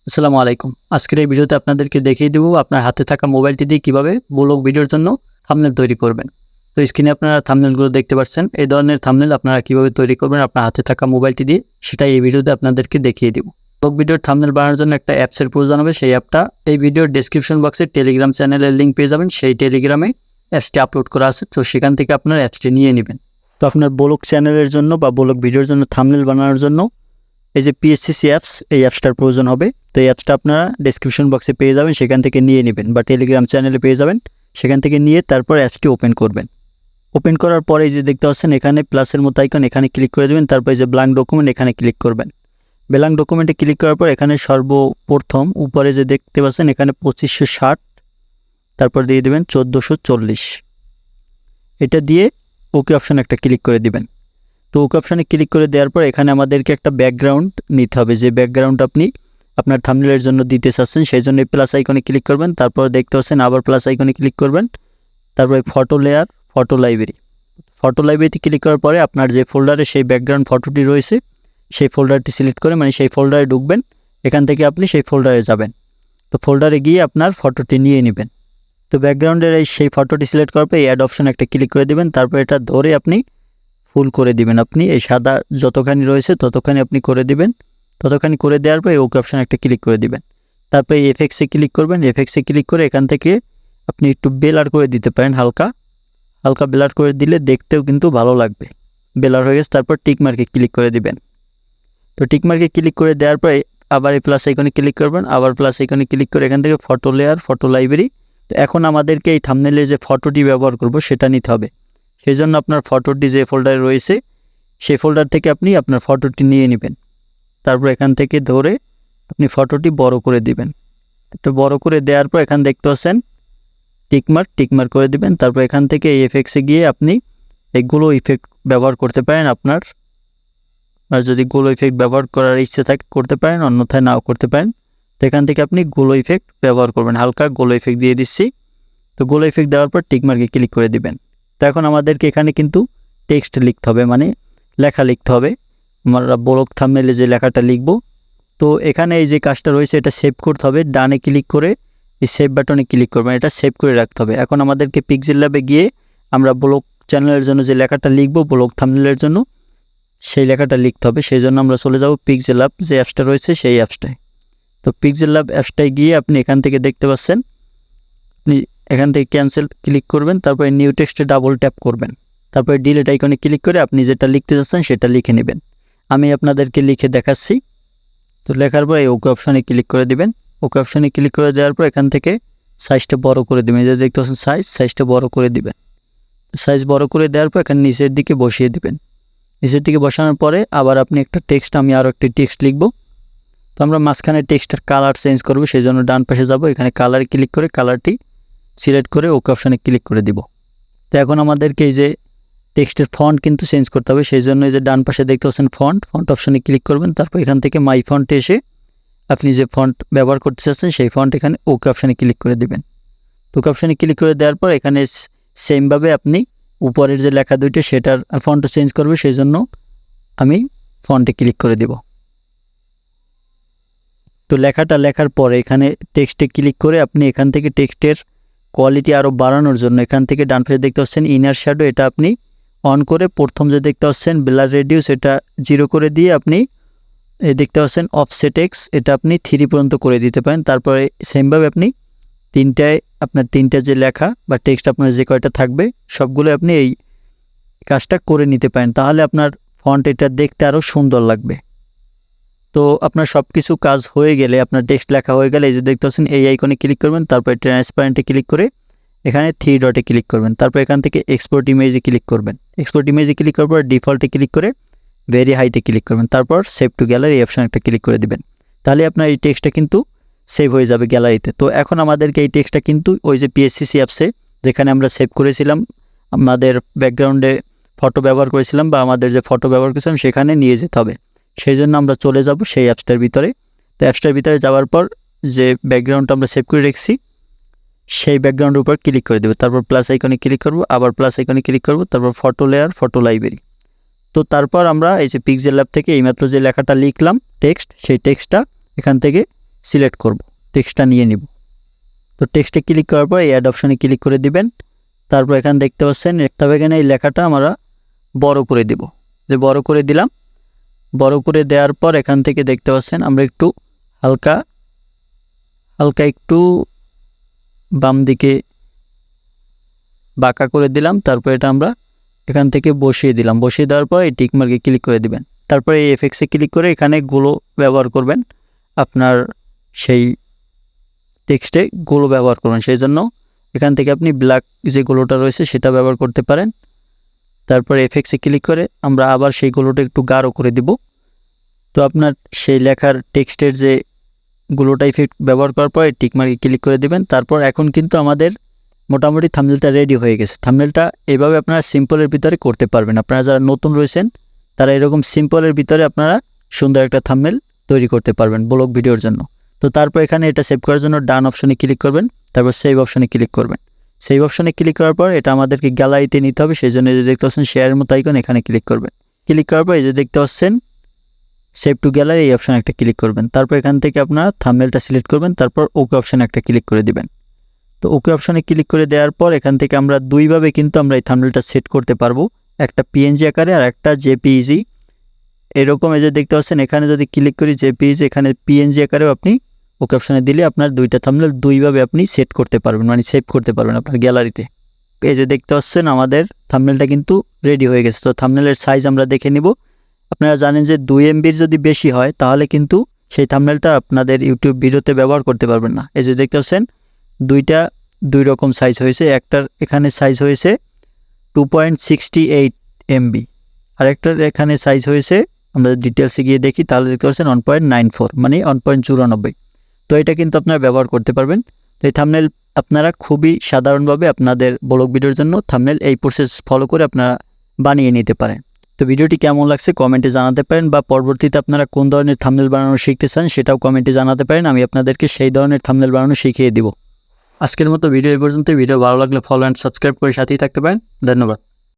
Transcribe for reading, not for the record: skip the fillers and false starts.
আসসালামু আলাইকুম। আজকের এই ভিডিওতে আপনাদেরকে দেখিয়ে দেব আপনার হাতে থাকা মোবাইলটি দিয়ে কিভাবে ব্লগ ভিডিওর জন্য থাম্বনেল তৈরি করবেন। তো স্ক্রিনে আপনারা থাম্বনেলগুলো দেখতে পাচ্ছেন। এই ধরনের থাম্বনেল আপনারা কিভাবে তৈরি করবেন আপনার হাতে থাকা মোবাইলটি দিয়ে, সেটাই এই ভিডিওতে আপনাদেরকে দেখিয়ে দেব। ব্লগ ভিডিওর থাম্বনেল বানানোর জন্য একটা অ্যাপসের প্রয়োজন হবে। সেই অ্যাপটা এই ভিডিওর ডেসক্রিপশন বক্সে টেলিগ্রাম চ্যানেলের লিঙ্ক পেয়ে যাবেন। সেই টেলিগ্রামে অ্যাপসটি আপলোড করা আছে, তো সেখান থেকে আপনার অ্যাপসটি নিয়ে নেবেন। তো আপনার ব্লগ চ্যানেলের জন্য বা ব্লগ ভিডিওর জন্য থাম্বনেল বানানোর জন্য এই যে পিএসসিসি অ্যাপস, এই অ্যাপসটার প্রয়োজন হবে। তো এই অ্যাপসটা আপনারা ডেসক্রিপশন বক্সে পেয়ে যাবেন, সেখান থেকে নিয়ে নেবেন, বা টেলিগ্রাম চ্যানেলে পেয়ে যাবেন, সেখান থেকে নিয়ে তারপর অ্যাপসটি ওপেন করবেন। ওপেন করার পরে এই যে দেখতে পাচ্ছেন এখানে প্লাসের মতো আইকন, এখানে ক্লিক করে দেবেন। তারপর এই যে ব্ল্যাঙ্ক ডকুমেন্ট, এখানে ক্লিক করবেন। ব্ল্যাঙ্ক ডকুমেন্টে ক্লিক করার পর এখানে সর্বপ্রথম উপরে যে দেখতে পাচ্ছেন এখানে 2560, তারপর দিয়ে দেবেন 1440, এটা দিয়ে ওকে অপশানে একটা ক্লিক করে দিবেন। তো ওকে অপশানে ক্লিক করে দেওয়ার পর এখানে আমাদেরকে একটা ব্যাকগ্রাউন্ড নিতে হবে। যে ব্যাকগ্রাউন্ড আপনি আপনার থাম্বনেলের জন্য দিতে চাচ্ছেন, সেই জন্য প্লাস আইকনে ক্লিক করবেন। তারপর দেখতে পাচ্ছেন আবার প্লাস আইকনে ক্লিক করবেন। তারপরে photo layer, photo library, photo লাইব্রেরিতে ক্লিক করার পরে আপনার যে ফোল্ডারে সেই ব্যাকগ্রাউন্ড ফটোটি রয়েছে সেই ফোল্ডারটি সিলেক্ট করে, মানে সেই ফোল্ডারে ঢুকবেন। এখান থেকে আপনি সেই ফোল্ডারে যাবেন। তো ফোল্ডারে গিয়ে আপনার ফটোটি নিয়ে নেবেন। তো ব্যাকগ্রাউন্ডের সেই ফটোটি সিলেক্ট করার পর অ্যাড অপশানে একটা ক্লিক করে দেবেন। তারপর এটা ধরে আপনি ফুল করে দিবেন। আপনি এই সাদা যতখানি রয়েছে ততখানি আপনি করে দিবেন। ততখানি করে দেওয়ার পর ওকে অপশানে একটা ক্লিক করে দিবেন। তারপরে এফেক্টসে ক্লিক করবেন। এফেক্টসে ক্লিক করে এখান থেকে আপনি একটু বেলার করে দিতে পারেন, হালকা হালকা বেলার করে দিলে দেখতেও কিন্তু ভালো লাগবে। বেলার হয়ে গেছে, তারপর টিক মার্কে ক্লিক করে দিবেন। তো টিক মার্কে ক্লিক করে দেওয়ার পরে আবার এই প্লাস আইকনে ক্লিক করবেন। আবার প্লাস আইকনে ক্লিক করে এখান থেকে ফটো লেয়ার, ফটো লাইব্রেরি। তো এখন আমাদেরকে এই থাম্বনেলের যে ফটোটি ব্যবহার করব সেটা নিতে হবে। সেই জন্য আপনার ফটোটি যে ফোল্ডারে রয়েছে সেই ফোল্ডার থেকে আপনি আপনার ফটোটি নিয়ে নেবেন। তারপর এখান থেকে ধরে আপনি ফটোটি বড় করে দিবেন। একটু বড় করে দেওয়ার পর এখান দেখতে পাচ্ছেন টিকমার্ক করে দিবেন। তারপর এখান থেকে এই এফেক্টসে গিয়ে আপনি এইগুলো ইফেক্ট ব্যবহার করতে পারেন। আপনার যদি গ্লো ইফেক্ট ব্যবহার করার ইচ্ছে থাকে করতে পারেন, অন্যথায় নাও করতে পারেন। তো এখান থেকে আপনি গ্লো ইফেক্ট ব্যবহার করবেন। হালকা গ্লো ইফেক্ট দিয়ে দিচ্ছি। তো গ্লো ইফেক্ট দেওয়ার পর টিকমার্কে ক্লিক করে দিবেন। তো এখন আমাদেরকে এখানে কিন্তু টেক্সট লিখতে হবে, মানে লেখা লিখতে হবে। আমরা ব্লগ থাম্বনেলে যে লেখাটা লিখব, তো এখানে এই যে কাজটা রয়েছে এটা সেভ করতে হবে। ডানে ক্লিক করে এই সেভ বাটনে ক্লিক করবেন, এটা সেভ করে রাখতে হবে। এখন আমাদেরকে পিক্সেল ল্যাবে গিয়ে আমরা ব্লগ চ্যানেলের জন্য যে লেখাটা লিখব ব্লগ থাম্বনেলের জন্য, সেই লেখাটা লিখতে হবে। সেই জন্য আমরা চলে যাব পিক্সেল ল্যাব যে অ্যাপসটা রয়েছে সেই অ্যাপসটায়। তো পিক্সেল ল্যাব অ্যাপসটায় গিয়ে আপনি এখান থেকে দেখতে পাচ্ছেন, আপনি এখান থেকে ক্যান্সেল ক্লিক করবেন। তারপরে নিউ টেক্সটে ডাবল ট্যাপ করবেন। তারপরে ডিলিট আইকনে ক্লিক করে আপনি যেটা লিখতে চাচ্ছেন সেটা লিখে নেবেন। আমি আপনাদেরকে লিখে দেখাচ্ছি। তো লেখার পর এই ওকে অপশানে ক্লিক করে দিবেন। ওকে অপশানে ক্লিক করে দেওয়ার পর এখান থেকে সাইজটা বড় করে দেবেন। এই যে দেখতে পাচ্ছেন সাইজটা বড় করে দিবেন। সাইজ বড় করে দেওয়ার পর এখানে নিচের দিকে বসিয়ে দিবেন। নিচের দিকে বসানোর পরে আবার আপনি একটা টেক্সট, আমি আরও একটি টেক্সট লিখব। তো আমরা মাঝখানে টেক্সটের কালার চেঞ্জ করব, সেই জন্য ডান পাশে যাব। এখানে কালার ক্লিক করে কালারটি সিলেক্ট করে ওকে অপশানে ক্লিক করে দিব। তো এখন আমাদেরকে এই যে টেক্সটের ফন্ট কিন্তু চেঞ্জ করতে হবে। সেই জন্য এই যে ডান পাশে দেখতে পাচ্ছেন ফন্ট অপশানে ক্লিক করবেন। তারপর এখান থেকে মাই ফন্টে এসে আপনি যে ফন্ট ব্যবহার করতে চাচ্ছেন সেই ফন্ট এখানে ওকে অপশানে ক্লিক করে দিবেন। তো ওকে অপশানে ক্লিক করে দেওয়ার পর এখানে সেমভাবে আপনি উপরের যে লেখা দুইটা সেটার ফন্ট চেঞ্জ করবে, সেই জন্য আমি ফন্টে ক্লিক করে দিব। তো লেখাটা লেখার পরে এখানে টেক্সটে ক্লিক করে আপনি এখান থেকে টেক্সটের কোয়ালিটি আরও বাড়ানোর জন্য এখান থেকে ডান পাশে দেখতে পাচ্ছেন ইনার শ্যাডো, এটা আপনি অন করে প্রথম যে দেখতে পাচ্ছেন ব্লার রেডিউস এটা 0 করে দিয়ে আপনি এই দেখতে পাচ্ছেন অফসেট এক্স, এটা আপনি 3 পর্যন্ত করে দিতে পারেন। তারপরে সেমভাবে আপনি আপনার তিনটা যে লেখা বা টেক্সট আপনার যে কয়টা থাকবে সবগুলো আপনি এই কাজটা করে নিতে পারেন। তাহলে আপনার ফন্ট এটা দেখতে আরও সুন্দর লাগবে। তো আপনার সব কিছু কাজ হয়ে গেলে, আপনার টেক্সট লেখা হয়ে গেলে এই যে দেখতে পাচ্ছেন এই আইকনে ক্লিক করবেন। তারপরে ট্রান্সপারেন্টে ক্লিক করে এখানে 3 ডটে ক্লিক করবেন। তারপর এখান থেকে এক্সপোর্ট ইমেজে ক্লিক করবেন। এক্সপোর্ট ইমেজে ক্লিক করার পর ডিফল্টে ক্লিক করে ভেরি হাইতে ক্লিক করবেন। তারপর সেভ টু গ্যালারি অপশান একটা ক্লিক করে দিবেন। তাহলে আপনার এই টেক্সটটা কিন্তু সেভ হয়ে যাবে গ্যালারিতে। তো এখন আমাদেরকে এই টেক্সটটা কিন্তু ওই যে পিএসসিসি অ্যাপসে যেখানে আমরা সেভ করেছিলাম, আমাদের ব্যাকগ্রাউন্ডে ফটো ব্যবহার করেছিলাম বা আমাদের যে ফটো ব্যবহার করেছিলাম সেখানে নিয়ে যেতে হবে। সেই জন্য আমরা চলে যাব সেই অ্যাপসটার ভিতরে। তো অ্যাপসটার ভিতরে যাওয়ার পর যে ব্যাকগ্রাউন্ডটা আমরা সেভ করে রেখেছি সেই ব্যাকগ্রাউন্ডের উপর ক্লিক করে দেবো। তারপর প্লাস আইকনে ক্লিক করব, আবার প্লাস আইকনে ক্লিক করব, তারপর ফটো লেয়ার, ফটো লাইব্রেরি। তো তারপর আমরা এই যে পিক্সেল ল্যাব থেকে এইমাত্র যে লেখাটা লিখলাম টেক্সট, সেই টেক্সটটা এখান থেকে সিলেক্ট করব, টেক্সটটা নিয়ে নিব। তো টেক্সটে ক্লিক করার পর এই অ্যাড অপশানে ক্লিক করে দিবেন। তারপর এখানে দেখতে পাচ্ছেন, তবে এখানে এই লেখাটা আমরা বড় করে দিব। যে বড় করে দিলাম, বড় করে দেওয়ার পর এখান থেকে দেখতে পাচ্ছেন আমরা একটু হালকা একটু বাম দিকে বাঁকা করে দিলাম। তারপর এটা আমরা এখান থেকে বসিয়ে দিলাম। বসিয়ে দেওয়ার পর এই টিক মার্কে ক্লিক করে দিবেন। তারপরে এই এফেক্টসে ক্লিক করে এখানে গুলো ব্যবহার করবেন, আপনার সেই টেক্সটে গুলো ব্যবহার করবেন। সেই জন্য এখান থেকে আপনি ব্ল্যাক যে গুলোটা রয়েছে সেটা ব্যবহার করতে পারেন। তারপরে এফেক্টসে ক্লিক করে আমরা আবার সেই গুলোটা একটু গাঢ় করে দিব। তো আপনার সেই লেখার টেক্সটের যে গুলোটা ইফেক্ট ব্যবহার করার পর এই টিক মার্কে ক্লিক করে দিবেন। তারপর এখন কিন্তু আমাদের মোটামুটি থাম্বনেলটা রেডি হয়ে গেছে। থাম্বনেলটা এভাবে আপনারা সিম্পলের ভিতরে করতে পারবেন। আপনারা যারা নতুন রয়েছেন তারা এরকম সিম্পলের ভিতরে আপনারা সুন্দর একটা থাম্বনেল তৈরি করতে পারবেন ব্লগ ভিডিওর জন্য। তো তারপর এখানে এটা সেভ করার জন্য ডান অপশনে ক্লিক করবেন, তারপর সেভ অপশনে ক্লিক করবেন। সেভ অপশনে ক্লিক করার পর এটা আমাদেরকে গ্যালারিতে নিতে হবে। সেই জন্য যে দেখতে পাচ্ছেন শেয়ারের মতো আইকন, এখানে ক্লিক করবেন। ক্লিক করার পর এই যে দেখতে পাচ্ছেন সেভ টু গ্যালারি, এই অপশানে একটা ক্লিক করবেন। তারপর এখান থেকে আপনারা থাম্বনেলটা সিলেক্ট করবেন, তারপর ওকে অপশানে একটা ক্লিক করে দিবেন। তো ওকে অপশানে ক্লিক করে দেওয়ার পর এখান থেকে আমরা দুইভাবে কিন্তু আমরা এই থাম্বনেলটা সেট করতে পারবো, একটা পিএনজি আকারে আর একটা জেপিইজি। এরকম এই যে দেখতে পাচ্ছেন এখানে যদি ক্লিক করি জেপিইজি, এখানে পিএনজি আকারেও আপনি ওকে অপশানে দিলে আপনার দুইটা থাম্বনেল দুইভাবে আপনি সেট করতে পারবেন, মানে সেভ করতে পারবেন আপনার গ্যালারিতে। এই যে দেখতে পাচ্ছেন আমাদের থাম্বনেলটা কিন্তু রেডি হয়ে গেছে। তো থাম্বনেলের সাইজ আমরা দেখে নিব। আপনারা জানেন যে 2 MBর যদি বেশি হয় তাহলে কিন্তু সেই থাম্বনেলটা আপনাদের ইউটিউব ভিডিওতে ব্যবহার করতে পারবেন না। এই যে দেখতে পাচ্ছেন দুইটা দুই রকম সাইজ হয়েছে। একটার এখানে সাইজ হয়েছে 2.68 MB, আর একটার এখানে সাইজ হয়েছে, আমরা ডিটেলসে গিয়ে দেখি তাহলে দেখতে পাচ্ছেন 1.94, মানে 1.94। তো এটা কিন্তু আপনারা ব্যবহার করতে পারবেন। তো এই থাম্বনেল আপনারা খুবই সাধারণভাবে আপনাদের ব্লগ ভিডিওর জন্য থাম্বনেল এই প্রসেস ফলো করে আপনারা বানিয়ে নিতে পারেন। তো ভিডিওটি কেমন লাগছে কমেন্টে জানাতে পারেন, বা পরবর্তীতে আপনারা কোন ধরনের থাম্বনেল বানানো শিখতে চান সেটাও কমেন্টে জানাতে পারেন। আমি আপনাদেরকে সেই ধরনের থাম্বনেল বানানো শিখিয়ে দিব। আজকের মতো ভিডিও এই পর্যন্ত। ভিডিও ভালো লাগলে ফলো অ্যান্ড সাবস্ক্রাইব করে সাথেই থাকতে পারেন। ধন্যবাদ।